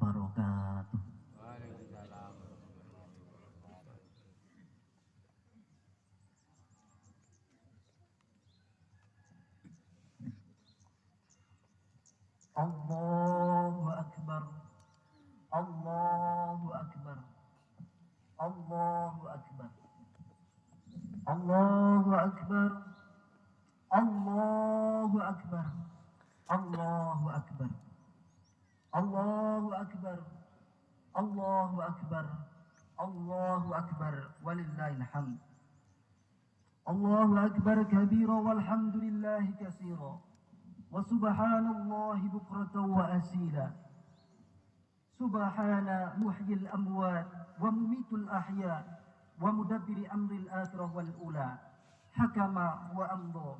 wabarakatuh. Allahu Akbar. Allahu Akbar. Allahu Akbar. Allahu Akbar. Allahu Akbar. Allahu Akbar. Allahu Akbar. Allahu Akbar. Allahu Akbar. Walillahil hamd. Allahu Akbar kabira walhamdulillahi katsira. Wa subhanallahi bukratan wa asila. Subhana muhyil amwat wa mumitul ahya wa mudabbiri amril akhirah wal ula. Hakama wa amda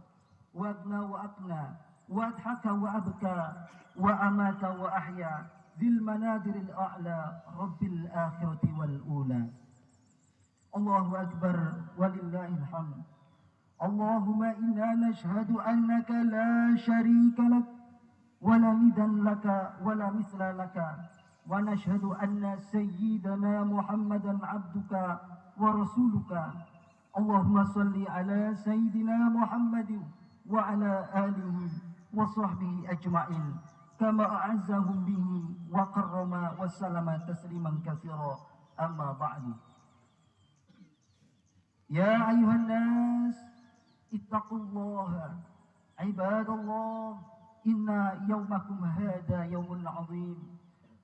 wa agna wa aqna wa adhaka wa abka wa amata wa ahya dzil manadiril a'la rabbil akhirati wal ula. Allahu akbar walillahil hamd. Allahumma inna nashhadu annaka la sharika lak wa la nidan laka wa la misla laka wa nashhadu anna sayyidana Muhammadan abduka wa rasuluka. Allahumma salli ala sayyidina Muhammadin wa ala alihi wa sahbihi ajma'in kama a'azzahum bihi wa karrama wa salama tasliman katsira. Amma ba'du. Ya ayuhan nas ittaqullaha ibadallah, inna yawmakum hada yawmun azim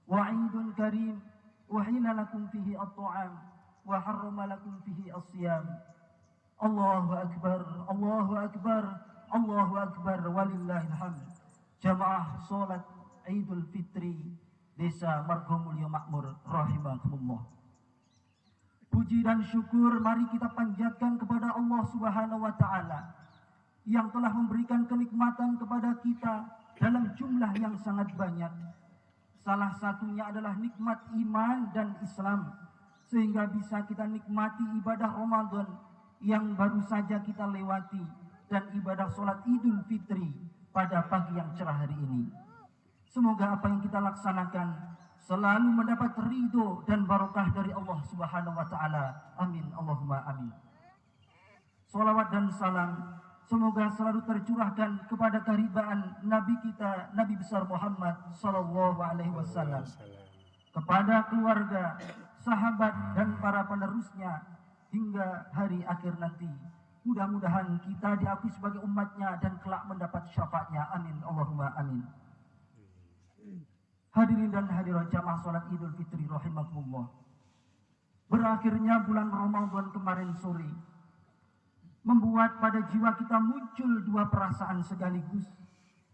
wa 'idun karim uhilla lakum fihi at-ta'am wa harrama lakum fihi as-siyam. Allahu akbar, Allahu akbar, Allahu akbar walillahil hamd. Jamaah salat Idul Fitri Desa Margomulyo Makmur rahimakumullah. Puji dan syukur mari kita panjatkan kepada Allah Subhanahu wa taala yang telah memberikan kenikmatan kepada kita dalam jumlah yang sangat banyak. Salah satunya adalah nikmat iman dan Islam, sehingga bisa kita nikmati ibadah Ramadan yang baru saja kita lewati dan ibadah sholat Idul Fitri pada pagi yang cerah hari ini. Semoga apa yang kita laksanakan selalu mendapat ridho dan barokah dari Allah Subhanahu wa taala. Amin Allahumma amin. Salawat dan salam semoga selalu tercurahkan kepada keharibaan Nabi kita, Nabi besar Muhammad sallallahu alaihi wasallam, kepada keluarga, sahabat dan para penerusnya hingga hari akhir nanti. Mudah-mudahan kita diakui sebagai umatnya dan kelak mendapat syafaatnya. Amin Allahumma amin. Hadirin dan hadirat jamaah salat Idul Fitri rahimakumullah. Berakhirnya bulan Ramadan kemarin sore membuat pada jiwa kita muncul dua perasaan sekaligus,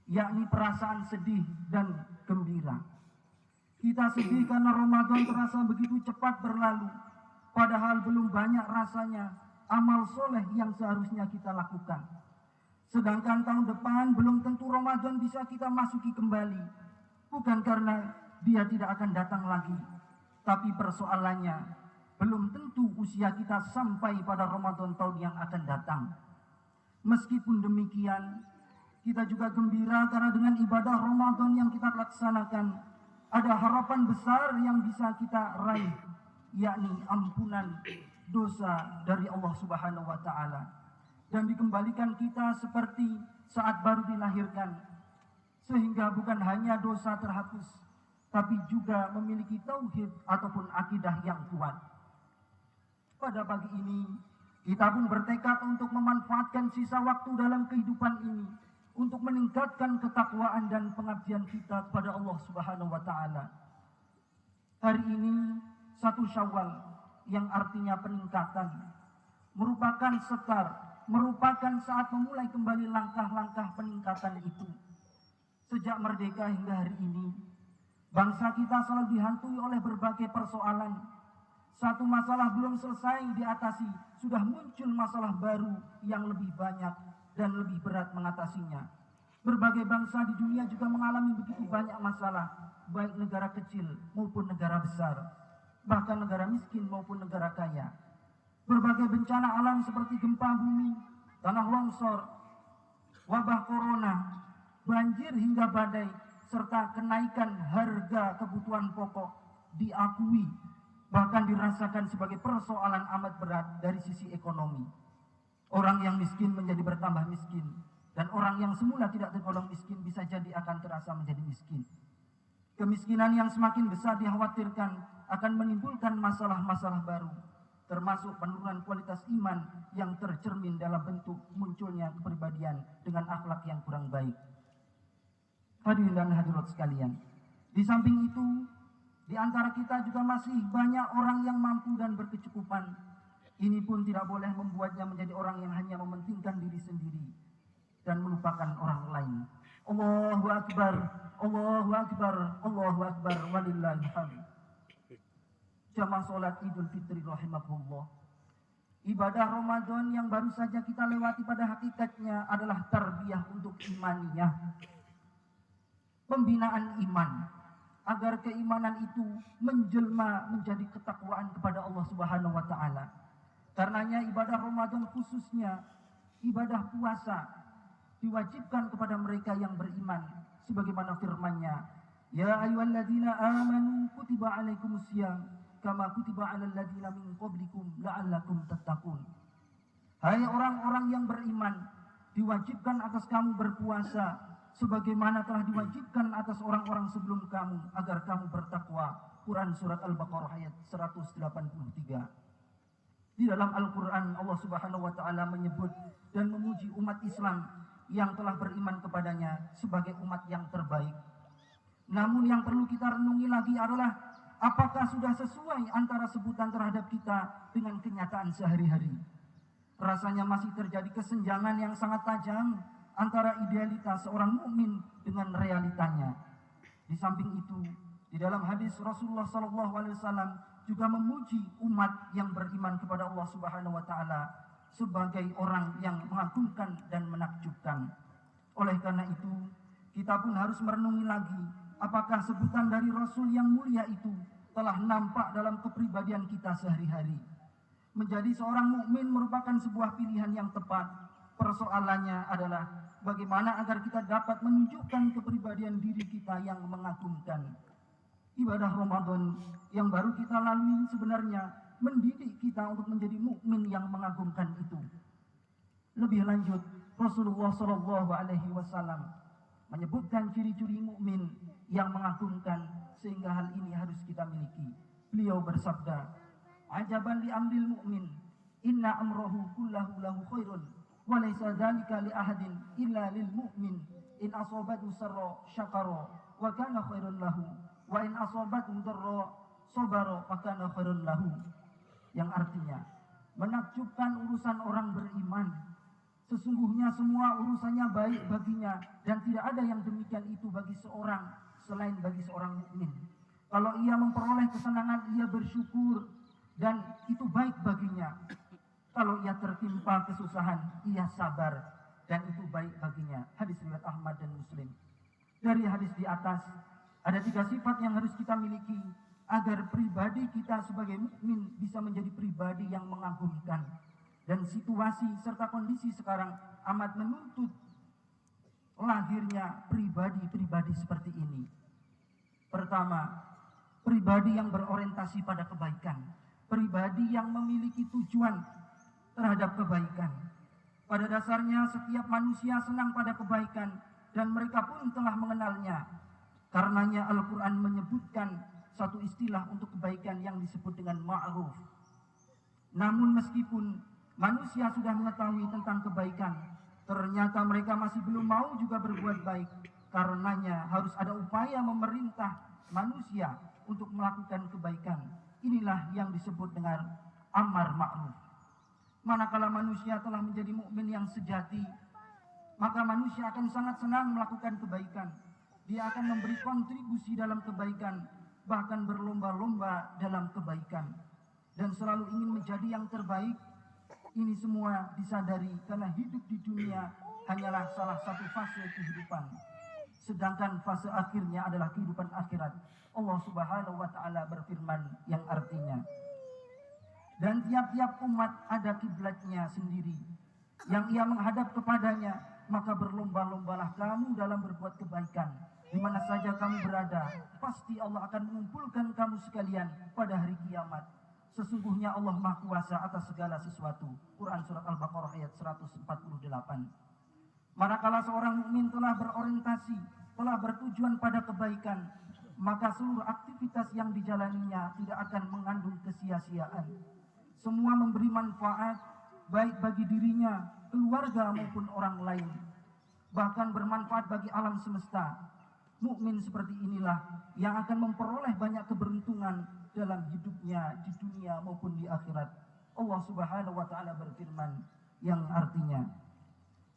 yakni perasaan sedih dan gembira. Kita sedih karena Ramadan terasa begitu cepat berlalu, padahal belum banyak rasanya amal soleh yang seharusnya kita lakukan. Sedangkan tahun depan belum tentu Ramadan bisa kita masuki kembali. Bukan karena dia tidak akan datang lagi, tapi persoalannya belum tentu usia kita sampai pada Ramadan tahun yang akan datang. Meskipun demikian, kita juga gembira karena dengan ibadah Ramadan yang kita laksanakan, ada harapan besar yang bisa kita raih, yakni ampunan dosa dari Allah Subhanahu wa taala, dan dikembalikan kita seperti saat baru dilahirkan, sehingga bukan hanya dosa terhapus, tapi juga memiliki tauhid ataupun akidah yang kuat. Pada pagi ini, kita pun bertekad untuk memanfaatkan sisa waktu dalam kehidupan ini untuk meningkatkan ketakwaan dan pengabdian kita kepada Allah Subhanahu wa taala. Hari ini 1 Syawal yang artinya peningkatan, merupakan setar, merupakan saat memulai kembali langkah-langkah peningkatan itu. Sejak merdeka hingga hari ini, bangsa kita selalu dihantui oleh berbagai persoalan. Satu masalah belum selesai diatasi, sudah muncul masalah baru yang lebih banyak dan lebih berat mengatasinya. Berbagai bangsa di dunia juga mengalami begitu banyak masalah, baik negara kecil maupun negara besar, bahkan negara miskin maupun negara kaya. Berbagai bencana alam seperti gempa bumi, tanah longsor, wabah corona, banjir hingga badai serta kenaikan harga kebutuhan pokok diakui, bahkan dirasakan sebagai persoalan amat berat dari sisi ekonomi. Orang yang miskin menjadi bertambah miskin, dan orang yang semula tidak tergolong miskin bisa jadi akan terasa menjadi miskin. Kemiskinan yang semakin besar dikhawatirkan akan menimbulkan masalah-masalah baru, termasuk penurunan kualitas iman yang tercermin dalam bentuk munculnya kepribadian dengan akhlak yang kurang baik. Hadirin dan hadirat sekalian, di samping itu, di antara kita juga masih banyak orang yang mampu dan berkecukupan. Ini pun tidak boleh membuatnya menjadi orang yang hanya mementingkan diri sendiri dan melupakan orang lain. Allahu Akbar, Allahu Akbar, Allahu Akbar, walillahil hamd. Jamaah sholat Idul Fitri rahimakumullah. Ibadah Ramadan yang baru saja kita lewati pada hakikatnya adalah tarbiyah untuk imaniyah. Pembinaan iman agar keimanan itu menjelma menjadi ketakwaan kepada Allah Subhanahu wa taala. Karenanya ibadah Ramadan khususnya ibadah puasa diwajibkan kepada mereka yang beriman sebagaimana firman-Nya, ya ayyuhalladzina amanu kutiba alaikumusiyam kama kutiba alal ladzina min qablikum la'allakum tattaqun. Hai orang-orang yang beriman, diwajibkan atas kamu berpuasa sebagaimana telah diwajibkan atas orang-orang sebelum kamu agar kamu bertakwa. Quran surat Al-Baqarah ayat 183. Di dalam Al-Quran Allah Subhanahu wa taala menyebut dan memuji umat Islam yang telah beriman kepadanya sebagai umat yang terbaik. Namun yang perlu kita renungi lagi adalah apakah sudah sesuai antara sebutan terhadap kita dengan kenyataan sehari-hari. Rasanya masih terjadi kesenjangan yang sangat tajam antara idealitas seorang mukmin dengan realitanya. Di samping itu, di dalam hadis Rasulullah SAW juga memuji umat yang beriman kepada Allah Subhanahu wa taala sebagai orang yang mengagumkan dan menakjubkan. Oleh karena itu, kita pun harus merenungi lagi apakah sebutan dari Rasul yang mulia itu telah nampak dalam kepribadian kita sehari-hari. Menjadi seorang mukmin merupakan sebuah pilihan yang tepat. Persoalannya adalah bagaimana agar kita dapat menunjukkan kepribadian diri kita yang mengagumkan. Ibadah Ramadan yang baru kita lalui sebenarnya mendidik kita untuk menjadi mukmin yang mengagumkan itu. Lebih lanjut, Rasulullah SAW menyebutkan ciri-ciri mukmin yang mengagumkan sehingga hal ini harus kita miliki. Beliau bersabda, "Ajaban li amril mu'min, inna amrohu kullahu lahu khairun, wa laysa dzalika li ahadin illa lil mu'min. In asabathu sarra syakara wa kana khairun lahu, wa in asabathu dharra sabara wa kana khairun lahu." Yang artinya, menakjubkan urusan orang beriman. Sesungguhnya semua urusannya baik baginya dan tidak ada yang demikian itu bagi seorang selain bagi seorang mukmin. Kalau ia memperoleh kesenangan, ia bersyukur dan itu baik baginya. Kalau ia tertimpa kesusahan, ia sabar dan itu baik baginya. Hadis riwayat Ahmad dan Muslim. Dari hadis di atas, ada 3 sifat yang harus kita miliki agar pribadi kita sebagai mukmin bisa menjadi pribadi yang mengagumkan. Dan situasi serta kondisi sekarang amat menuntut lahirnya pribadi-pribadi seperti ini. Pertama, pribadi yang berorientasi pada kebaikan, pribadi yang memiliki tujuan terhadap kebaikan. Pada dasarnya setiap manusia senang pada kebaikan dan mereka pun telah mengenalnya. Karenanya Al-Quran menyebutkan satu istilah untuk kebaikan yang disebut dengan ma'ruf. Namun meskipun manusia sudah mengetahui tentang kebaikan, ternyata mereka masih belum mau juga berbuat baik. Karenanya harus ada upaya memerintah manusia untuk melakukan kebaikan. Inilah yang disebut dengan amar ma'ruf. Manakala manusia telah menjadi mukmin yang sejati, maka manusia akan sangat senang melakukan kebaikan. Dia akan memberi kontribusi dalam kebaikan, bahkan berlomba-lomba dalam kebaikan, dan selalu ingin menjadi yang terbaik. Ini semua disadari karena hidup di dunia hanyalah salah satu fase kehidupan, sedangkan fase akhirnya adalah kehidupan akhirat. Allah Subhanahu wa taala berfirman yang artinya, dan tiap-tiap umat ada kiblatnya sendiri yang ia menghadap kepadanya, maka berlomba-lombalah kamu dalam berbuat kebaikan Di mana saja kamu berada, pasti Allah akan mengumpulkan kamu sekalian pada hari kiamat. Sesungguhnya Allah Maha Kuasa atas segala sesuatu. Quran Surat Al-Baqarah ayat 148. Manakala seorang mukmin telah berorientasi, telah bertujuan pada kebaikan, maka seluruh aktivitas yang dijalaninya tidak akan mengandung kesia-siaan. Semua memberi manfaat, baik bagi dirinya, keluarga maupun orang lain. Bahkan bermanfaat bagi alam semesta. Mukmin seperti inilah yang akan memperoleh banyak keberuntungan dalam hidupnya di dunia maupun di akhirat. Allah Subhanahu wa taala berfirman yang artinya,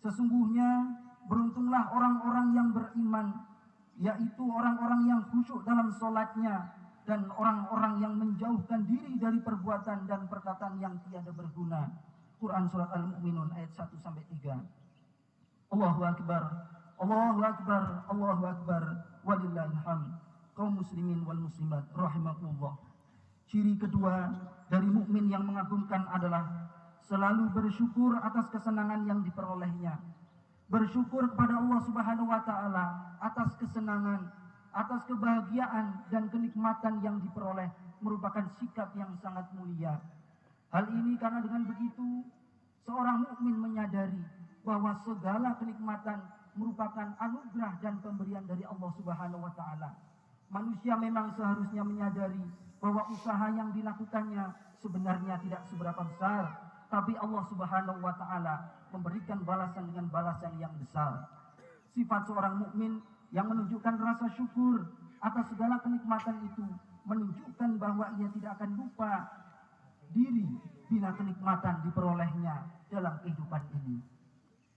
sesungguhnya beruntunglah orang-orang yang beriman, yaitu orang-orang yang khusyuk dalam sholatnya dan orang-orang yang menjauhkan diri dari perbuatan dan perkataan yang tiada berguna. Quran Surat Al-Mu'minun ayat 1-3. Allahu Akbar, Allahu Akbar, Allahu Akbar, walillahil hamd. Kaum muslimin wal muslimat rahimakumullah. Ciri kedua dari mukmin yang mengagumkan adalah selalu bersyukur atas kesenangan yang diperolehnya. Bersyukur kepada Allah Subhanahu wa taala atas kesenangan, atas kebahagiaan dan kenikmatan yang diperoleh merupakan sikap yang sangat mulia. Hal ini karena dengan begitu seorang mukmin menyadari bahwa segala kenikmatan merupakan anugerah dan pemberian dari Allah Subhanahu wa taala. Manusia memang seharusnya menyadari bahwa usaha yang dilakukannya sebenarnya tidak seberapa besar, tapi Allah Subhanahu wa taala memberikan balasan dengan balasan yang besar. Sifat seorang mukmin yang menunjukkan rasa syukur atas segala kenikmatan itu menunjukkan bahwa ia tidak akan lupa diri bila kenikmatan diperolehnya dalam kehidupan ini.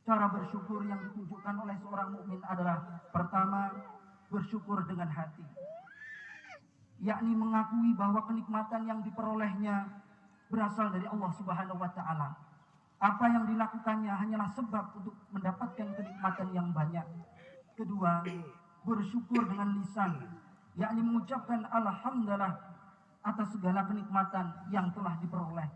Cara bersyukur yang ditunjukkan oleh seorang mukmin adalah pertama, bersyukur dengan hati, yakni mengakui bahwa kenikmatan yang diperolehnya berasal dari Allah Subhanahu wa taala. Apa yang dilakukannya hanyalah sebab untuk mendapatkan kenikmatan yang banyak. Kedua, bersyukur dengan lisan, yakni mengucapkan alhamdulillah atas segala kenikmatan yang telah diperoleh.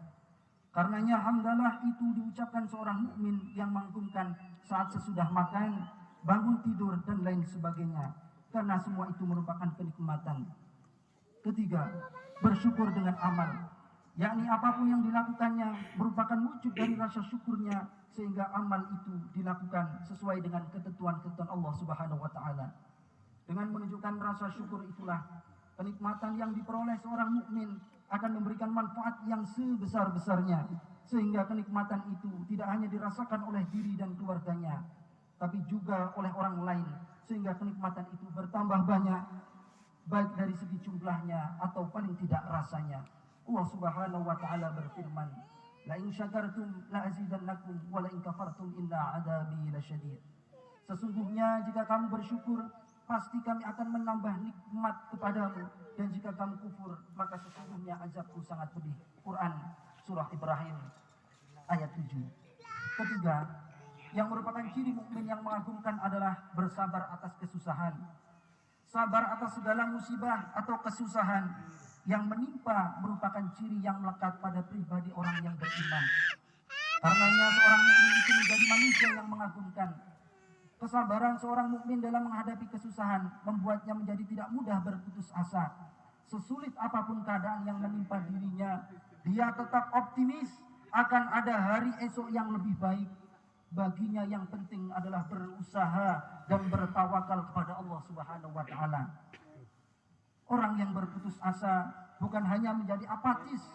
Karenanya hamdalah itu diucapkan seorang mukmin yang mengagumkan saat sesudah makan, bangun tidur dan lain sebagainya, karena semua itu merupakan kenikmatan. Ketiga, bersyukur dengan amal, yakni apapun yang dilakukannya merupakan wujud dari rasa syukurnya sehingga amal itu dilakukan sesuai dengan ketentuan-ketentuan Allah Subhanahu wa taala. Dengan menunjukkan rasa syukur itulah kenikmatan yang diperoleh seorang mukmin akan memberikan manfaat yang sebesar-besarnya, sehingga kenikmatan itu tidak hanya dirasakan oleh diri dan keluarganya, tapi juga oleh orang lain, sehingga kenikmatan itu bertambah banyak, baik dari segi jumlahnya atau paling tidak rasanya. Allah Subhanahu wa taala berfirman, la in syakartum la azidannakum wa la in kafartum inna adabi lasyadid. Sesungguhnya jika kamu bersyukur, pasti kami akan menambah nikmat kepadamu, dan jika kamu kufur, maka sesungguhnya azabku sangat pedih. Quran Surah Ibrahim ayat 7. Ketiga, yang merupakan ciri mukmin yang mengagumkan adalah bersabar atas kesusahan. Sabar atas segala musibah atau kesusahan yang menimpa merupakan ciri yang melekat pada pribadi orang yang beriman. Karenanya seorang mukmin itu menjadi manusia yang mengagumkan. Kesabaran seorang mukmin dalam menghadapi kesusahan membuatnya menjadi tidak mudah berputus asa. Sesulit apapun keadaan yang menimpa dirinya, dia tetap optimis akan ada hari esok yang lebih baik. Baginya yang penting adalah berusaha dan bertawakal kepada Allah Subhanahu wa taala. Orang yang berputus asa bukan hanya menjadi apatis,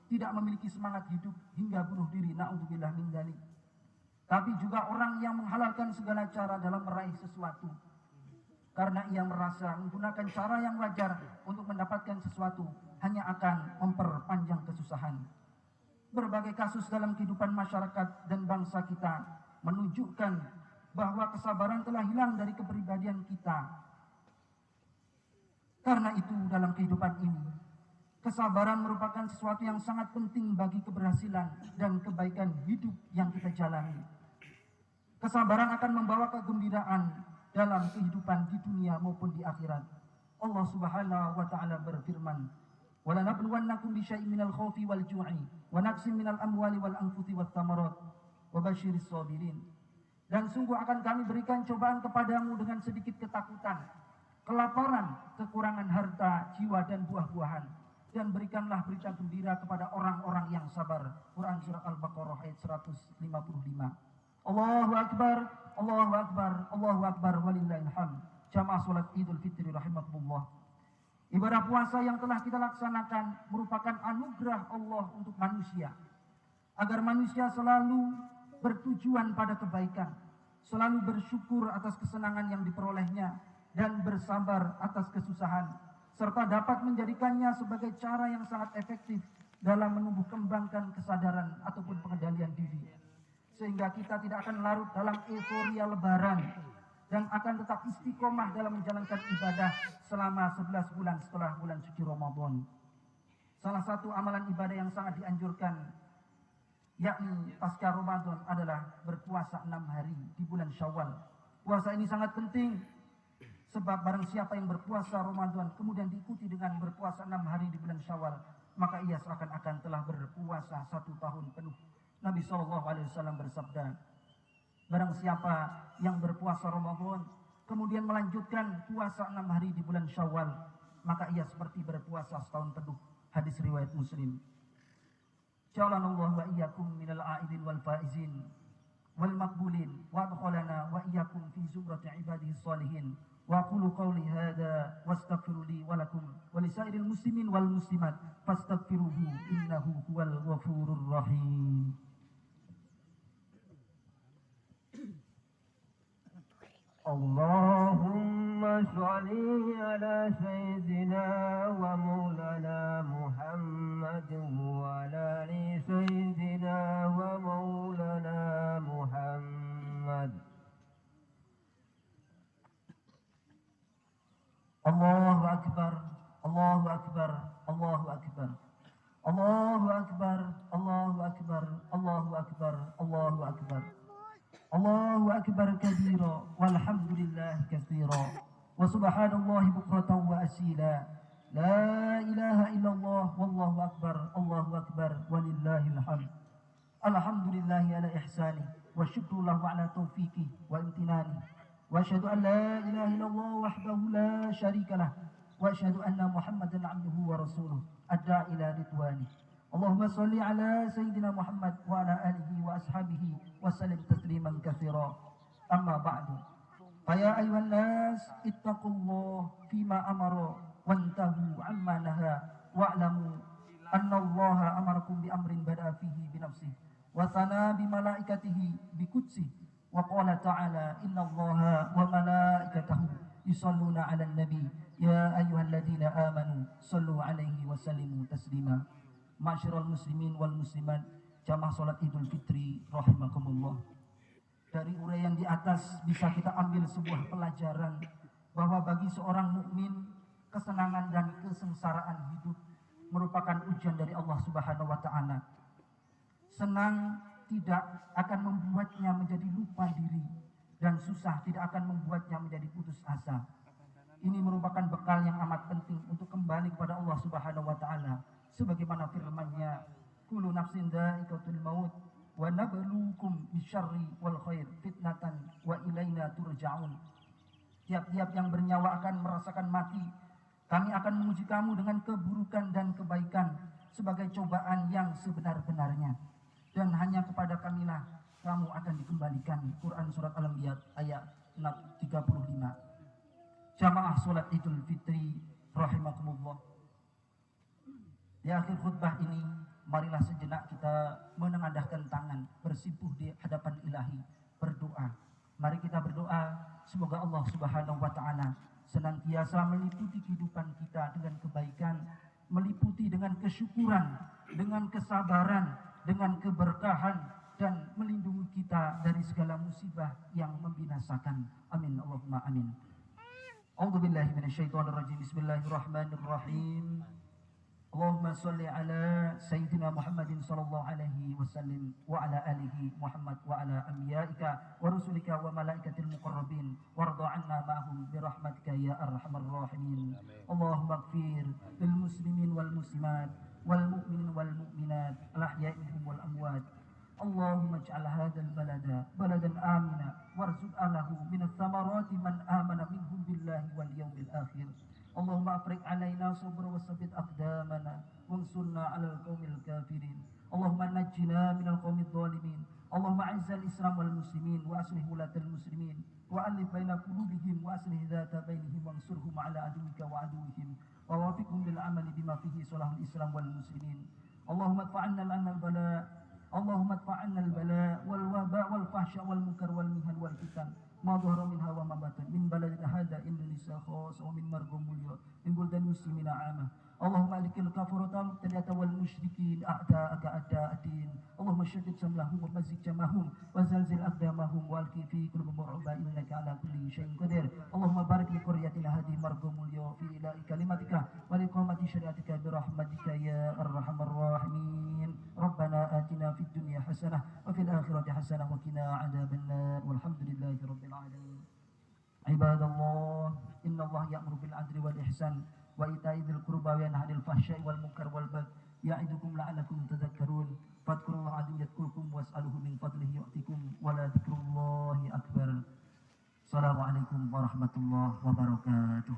tidak memiliki semangat hidup hingga bunuh diri, naudzubillah min dzalik, tapi juga orang yang menghalalkan segala cara dalam meraih sesuatu, karena ia merasa menggunakan cara yang wajar untuk mendapatkan sesuatu hanya akan memperpanjang kesusahan. Berbagai kasus dalam kehidupan masyarakat dan bangsa kita menunjukkan bahwa kesabaran telah hilang dari kepribadian kita. Karena itu dalam kehidupan ini, kesabaran merupakan sesuatu yang sangat penting bagi keberhasilan dan kebaikan hidup yang kita jalani. Kesabaran akan membawa kegembiraan dalam kehidupan di dunia maupun di akhirat. Allah Subhanahu wa taala berfirman, "Wa lanabluwannakum bisyai'in minal khaufi wal ju'i wa naqsin minal amwali wal anfusi wat thamarat wa basyiris sabirin." Dan sungguh akan kami berikan cobaan kepadamu dengan sedikit ketakutan, kelaparan, kekurangan harta, jiwa dan buah-buahan, dan berikanlah berita gembira kepada orang-orang yang sabar. Quran surah Al-Baqarah ayat 155. Allahu Akbar, Allahu Akbar, Allahu Akbar, walillahil hamd. Jamaah salat Idul Fitri rahimakumullah. Ibadah puasa yang telah kita laksanakan merupakan anugerah Allah untuk manusia, agar manusia selalu bertujuan pada kebaikan, selalu bersyukur atas kesenangan yang diperolehnya, dan bersabar atas kesusahan, serta dapat menjadikannya sebagai cara yang sangat efektif dalam menumbuh kembangkan kesadaran ataupun pengendalian diri, sehingga kita tidak akan larut dalam euforia lebaran dan akan tetap istiqomah dalam menjalankan ibadah selama 11 bulan setelah bulan suci Ramadan. Salah satu amalan ibadah yang sangat dianjurkan yakni pasca Ramadan adalah berpuasa 6 hari di bulan Syawal. Puasa ini sangat penting sebab barang siapa yang berpuasa Ramadan kemudian diikuti dengan berpuasa 6 hari di bulan Syawal, maka ia seakan-akan telah berpuasa 1 tahun penuh. Nabi SAW bersabda, barang siapa yang berpuasa Ramadan kemudian melanjutkan puasa 6 hari di bulan Syawal, maka ia seperti berpuasa setahun penuh. Hadis riwayat Muslim. Ja'alanallahu wa iyyakum minal a'idin wal faizin wal maqbulin wa adkhalana wa iyyakum fi zumrati ibadihi sholihin. Wa aqulu qawli hadza wastaghfiru li wa lakum wa lisairil muslimin wal muslimat fastaghfiruhu innahu huwal ghafurur rahim. Allahumma sholli ala sayyidina wa maulana Muhammadin wa ala ali sayyidina wa maulana Muhammad. Allahu Akbar, Allahu Akbar, Allahu Akbar. Allahu Akbar, Allahu Akbar, Allahu Akbar, Allahu Akbar. Allahu Akbar kabira walhamdulillah katsira wa subhanallahi bukratan wa asila. La ilaha illallah wallahu akbar, Allahu akbar walillahil hamd. Alhamdulillahi ala ihsani wa syukru lahu ala taufiqi wa imtinani. Wa asyhadu an la ilaha illallah wahdahu la syarika lah wa asyhadu anna Muhammadan abduhu wa rasuluh adda ila ridwani. Allahumma sholli ala sayyidina Muhammad wa ala alihi wa ashabihi wa sallim tasliman katsira. Amma ba'du. Faya ayuhan nas ittaqullah fima amara wantahu amma naha wa'lamu anna Allah amarakum bi amrin bada'a fihi bi nafsihi wa thana bi malaikatihi bi qudsihi wa qala ta'ala inna Allah wa malaikatahu yusalluna 'alan nabi ya ayyuhalladzina amanu sallu 'alaihi wa sallimu taslima. Ma'asyiral muslimin wal muslimat, jamaah salat Idul Fitri rahimakumullah. Dari uraian di atas bisa kita ambil sebuah pelajaran bahwa bagi seorang mukmin kesenangan dan kesengsaraan hidup merupakan ujian dari Allah Subhanahu wa taala. Senang tidak akan membuatnya menjadi lupa diri dan susah tidak akan membuatnya menjadi putus asa. Ini merupakan bekal yang amat penting untuk kembali kepada Allah Subhanahu wa taala. Sebagaimana firman-Nya, kullu nafsin dha'iqatul maut wa nabluukum bisyarri wal khair fitnatan wa ilaina turja'un. Tiap-tiap yang bernyawa akan merasakan mati. Kami akan menguji kamu dengan keburukan dan kebaikan sebagai cobaan yang sebenar-benarnya. Dan hanya kepada kamilah kamu akan dikembalikan. Quran surat Al-Anbiya ayat 35. Jamaah salat Idul Fitri rahimakumullah. Di akhir khutbah ini, marilah sejenak kita menengadahkan tangan, bersimpuh di hadapan Ilahi, berdoa. Mari kita berdoa, semoga Allah Subhanahu wa taala senantiasa meliputi kehidupan kita dengan kebaikan, meliputi dengan kesyukuran, dengan kesabaran, dengan keberkahan, dan melindungi kita dari segala musibah yang membinasakan. Amin Allahumma amin. A'udzubillahi minasyaitonirrajim. Bismillahirrahmanirrahim. Allahumma sholli ala sayyidina Muhammadin sallallahu alaihi wasallam wa ala alihi Muhammad wa ala anbiya'ika wa rusulika wa malaikatil muqarrabin warda 'anna ma'hum bi rahmatika ya arhamar rahimin. Allahumma ighfir lil muslimin wal muslimat wal mu'minin wal mu'minat al ahya'i minhum wal amwat اللهم اجعل هذا البلد بلدا آمنا وارزق أهله من الثمرات من آمن منهم بالله واليوم الآخر. اللهم أفرغ علينا صبر وثبت أقدامنا وانصرنا على القوم الكافرين. اللهم نجنا من القوم الظالمين. اللهم أعز الإسلام والمسلمين وأصلح ولاة المسلمين وألف بين قلوبهم وأصلح ذات بينهم وانصرهم على عدوك وعدوهم ووفقهم للعمل بما فيه صلاح الإسلام والمسلمين. اللهم ادفع عنا البلاء اللهم ادفع عنا البلاء والوباء والفحشاء والمنكر والمحن والفتن ما ظهر منها وما بطن من بلدنا هذا إندونيسيا خاصة ومن مرغم مليون من بلدان المسلمين عامة. اللهم أهلك الكفرة والمبتدعة والمشركين أعداءك أعداء الدين. اللهم شدد شملهم ومزق جمعهم وزلزل أقدامهم والقي في قلوبهم الرعب إنك على كل شيء قدير. اللهم بارك لقريتنا هذه مرغم مليون في إلاء كلمتك ولإقامة شريعتك برحمتك يا أرحم الراحمين. ربنا آتنا في الدنيا حسنة وفي الآخرة حسنة وقنا عذاب النار والحمد لله رب العالمين. عباد الله إن الله يأمر بالعدل والإحسان وإيتاء ذي القربى وينهى عن الفحشاء والمنكر والبغي يعظكم لعلكم تذكرون فاذكروا الله العظيم يذكركم واسألوه من فضله يؤتكم ولذكر الله أكبر. السلام عليكم ورحمة الله وبركاته.